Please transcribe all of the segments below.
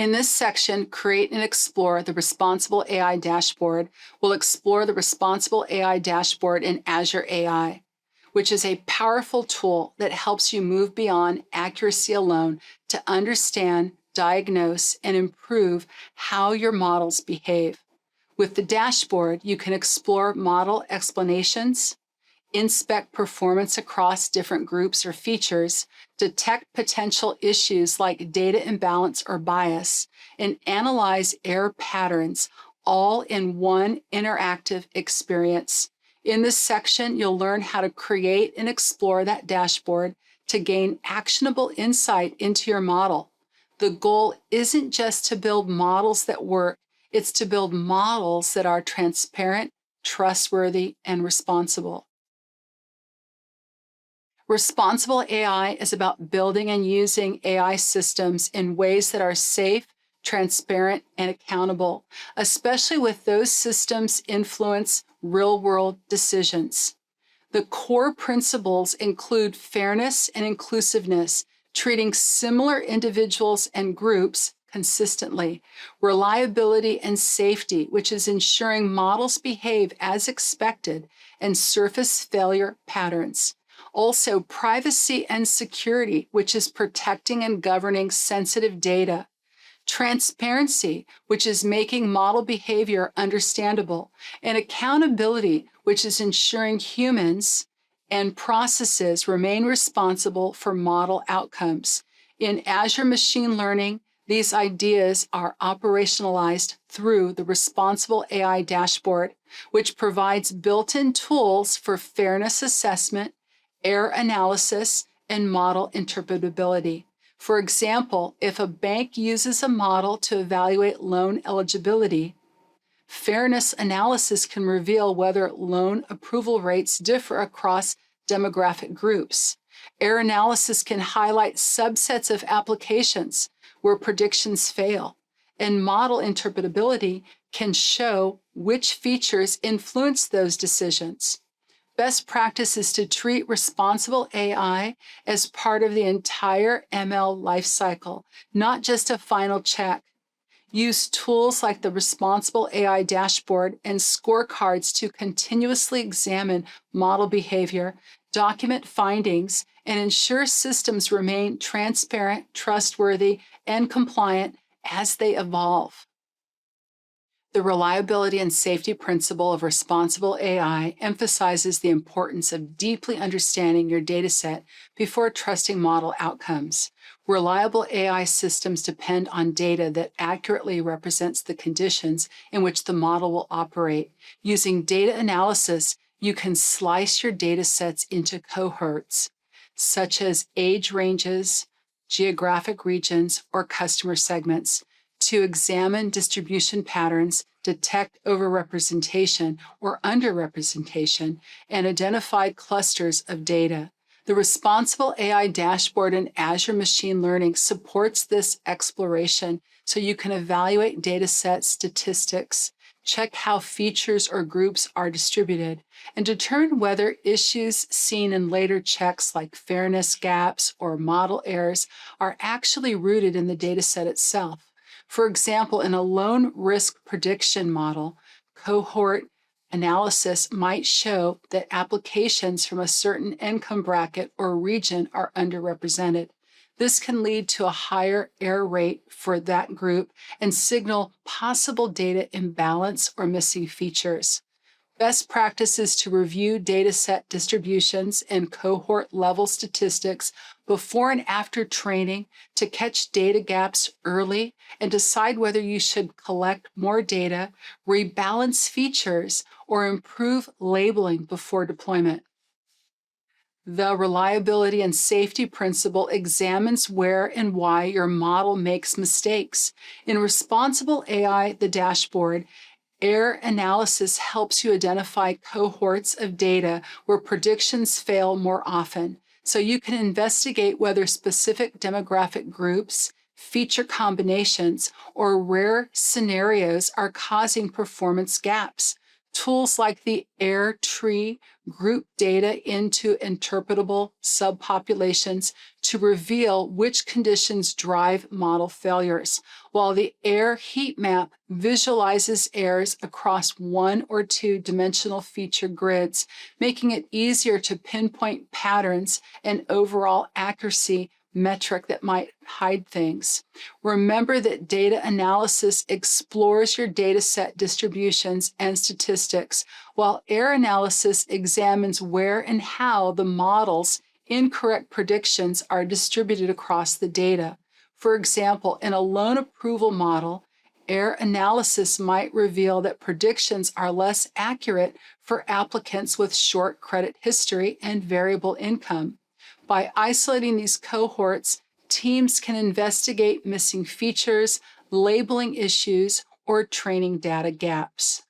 In this section, Create and Explore the Responsible AI Dashboard, we'll explore the Responsible AI Dashboard in Azure AI, which is a powerful tool that helps you move beyond accuracy alone to understand, diagnose, and improve how your models behave. With the dashboard, you can explore model explanations, inspect performance across different groups or features, detect potential issues like data imbalance or bias, and analyze error patterns, all in one interactive experience. In this section, you'll learn how to create and explore that dashboard to gain actionable insight into your model. The goal isn't just to build models that work, it's to build models that are transparent, trustworthy, and responsible. Responsible AI is about building and using AI systems in ways that are safe, transparent, and accountable, especially with those systems influence real-world decisions. The core principles include fairness and inclusiveness, treating similar individuals and groups consistently, reliability and safety, which is ensuring models behave as expected, and surface failure patterns. Also, privacy and security, which is protecting and governing sensitive data. Transparency, which is making model behavior understandable. And accountability, which is ensuring humans and processes remain responsible for model outcomes. In Azure Machine Learning, these ideas are operationalized through the Responsible AI Dashboard, which provides built-in tools for fairness assessment, error analysis, and model interpretability. For example, if a bank uses a model to evaluate loan eligibility, fairness analysis can reveal whether loan approval rates differ across demographic groups. Error analysis can highlight subsets of applications where predictions fail, and model interpretability can show which features influence those decisions. Best practice is to treat responsible AI as part of the entire ML lifecycle, not just a final check. Use tools like the Responsible AI Dashboard and scorecards to continuously examine model behavior, document findings, and ensure systems remain transparent, trustworthy, and compliant as they evolve. The reliability and safety principle of responsible AI emphasizes the importance of deeply understanding your dataset before trusting model outcomes. Reliable AI systems depend on data that accurately represents the conditions in which the model will operate. Using data analysis, you can slice your datasets into cohorts, such as age ranges, geographic regions, or customer segments, to examine distribution patterns, detect overrepresentation or underrepresentation, and identify clusters of data. The Responsible AI Dashboard in Azure Machine Learning supports this exploration so you can evaluate dataset statistics, check how features or groups are distributed, and determine whether issues seen in later checks like fairness gaps or model errors are actually rooted in the dataset itself. For example, in a loan risk prediction model, cohort analysis might show that applications from a certain income bracket or region are underrepresented. This can lead to a higher error rate for that group and signal possible data imbalance or missing features. Best practice is to review dataset distributions and cohort-level statistics before and after training to catch data gaps early and decide whether you should collect more data, rebalance features, or improve labeling before deployment. The reliability and safety principle examines where and why your model makes mistakes. In Responsible AI, the dashboard, error analysis helps you identify cohorts of data where predictions fail more often, so you can investigate whether specific demographic groups, feature combinations, or rare scenarios are causing performance gaps. Tools like the AIR tree group data into interpretable subpopulations to reveal which conditions drive model failures, while the AIR heat map visualizes errors across 1 or 2 dimensional feature grids, making it easier to pinpoint patterns and overall accuracy metric that might hide things. Remember that data analysis explores your dataset distributions and statistics, while error analysis examines where and how the model's incorrect predictions are distributed across the data. For example, in a loan approval model, error analysis might reveal that predictions are less accurate for applicants with short credit history and variable income. By isolating these cohorts, teams can investigate missing features, labeling issues, or training data gaps.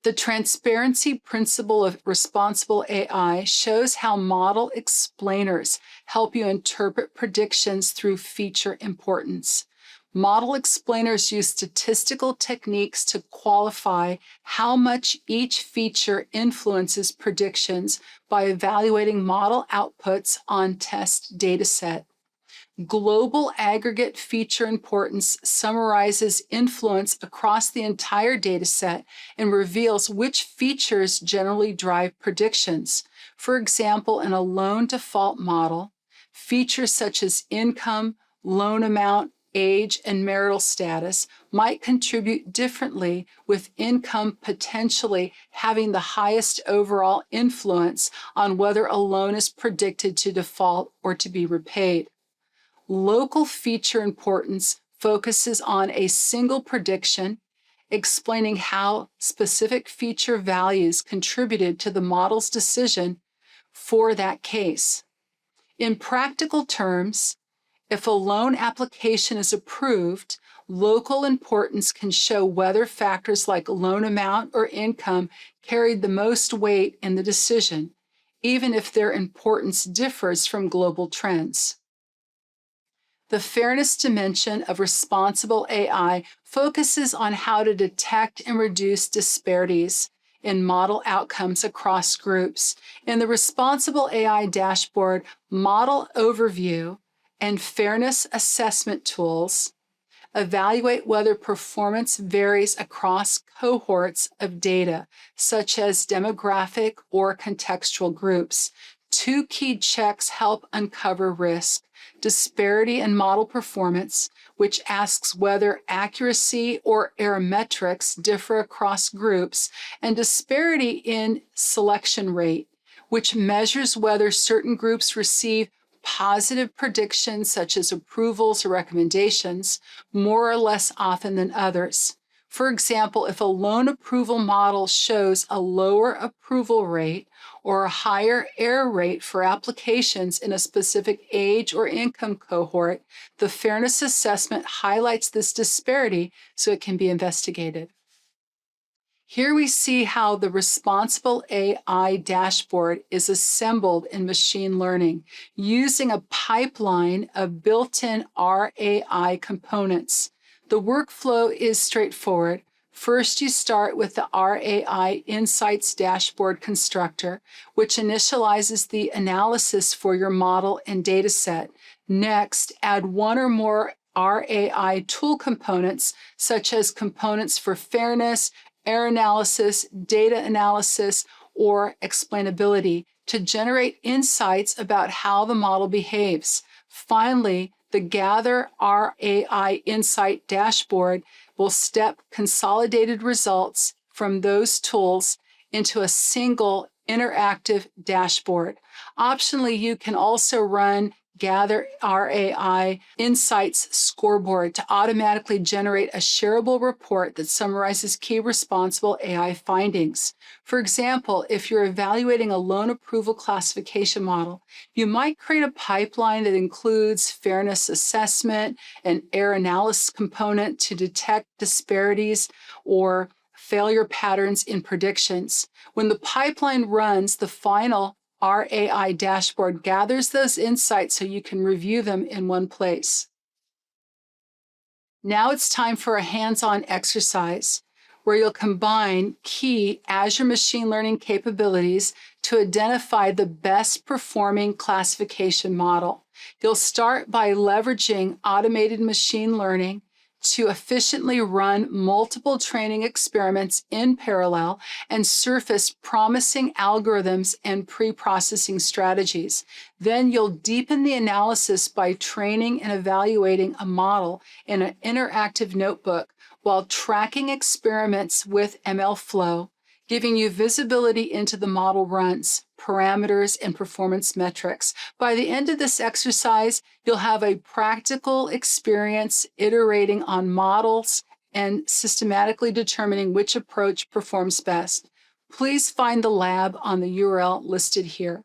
The transparency principle of responsible AI shows how model explainers help you interpret predictions through feature importance. Model explainers use statistical techniques to qualify how much each feature influences predictions by evaluating model outputs on test dataset. Global aggregate feature importance summarizes influence across the entire dataset and reveals which features generally drive predictions. For example, in a loan default model, features such as income, loan amount, age, and marital status might contribute differently, with income potentially having the highest overall influence on whether a loan is predicted to default or to be repaid. Local feature importance focuses on a single prediction, explaining how specific feature values contributed to the model's decision for that case. In practical terms, if a loan application is approved, local importance can show whether factors like loan amount or income carried the most weight in the decision, even if their importance differs from global trends. The fairness dimension of responsible AI focuses on how to detect and reduce disparities in model outcomes across groups. In the Responsible AI Dashboard, Model Overview and Fairness Assessment tools evaluate whether performance varies across cohorts of data, such as demographic or contextual groups. 2 key checks help uncover risk: disparity in model performance, which asks whether accuracy or error metrics differ across groups, and disparity in selection rate, which measures whether certain groups receive positive predictions, such as approvals or recommendations, more or less often than others. For example, if a loan approval model shows a lower approval rate or a higher error rate for applications in a specific age or income cohort, the fairness assessment highlights this disparity so it can be investigated. Here we see how the Responsible AI Dashboard is assembled in machine learning using a pipeline of built-in RAI components. The workflow is straightforward. First, you start with the RAI Insights Dashboard constructor, which initializes the analysis for your model and dataset. Next, add one or more RAI tool components, such as components for fairness, error analysis, data analysis, or explainability to generate insights about how the model behaves. Finally, the Gather RAI Insight Dashboard will step consolidated results from those tools into a single interactive dashboard. Optionally, you can also run Gather RAI Insights Scoreboard to automatically generate a shareable report that summarizes key responsible AI findings. For example, if you're evaluating a loan approval classification model, you might create a pipeline that includes fairness assessment and error analysis component to detect disparities or failure patterns in predictions. When the pipeline runs, the final RAI dashboard gathers those insights so you can review them in one place. Now it's time for a hands-on exercise. where you'll combine key Azure Machine Learning capabilities to identify the best performing classification model. You'll start by leveraging automated machine learning to efficiently run multiple training experiments in parallel and surface promising algorithms and pre-processing strategies. Then you'll deepen the analysis by training and evaluating a model in an interactive notebook while tracking experiments with MLflow, giving you visibility into the model runs, parameters, and performance metrics. By the end of this exercise, you'll have a practical experience iterating on models and systematically determining which approach performs best. Please find the lab on the URL listed here.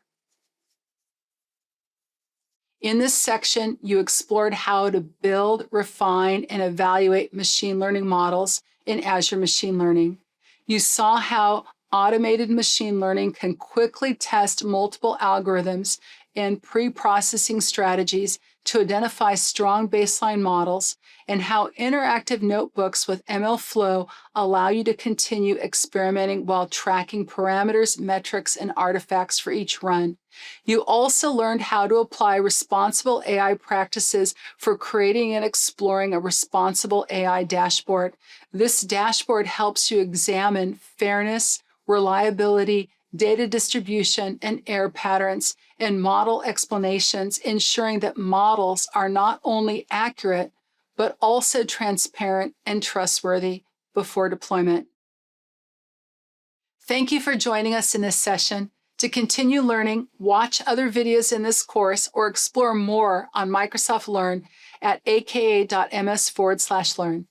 In this section, you explored how to build, refine, and evaluate machine learning models in Azure Machine Learning. You saw how automated machine learning can quickly test multiple algorithms and pre-processing strategies to identify strong baseline models, and how interactive notebooks with MLflow allow you to continue experimenting while tracking parameters, metrics, and artifacts for each run. You also learned how to apply responsible AI practices for creating and exploring a responsible AI dashboard. This dashboard helps you examine fairness, reliability, data distribution, and error patterns, and model explanations, ensuring that models are not only accurate, but also transparent and trustworthy before deployment. Thank you for joining us in this session. To continue learning, watch other videos in this course or explore more on Microsoft Learn at aka.ms/learn.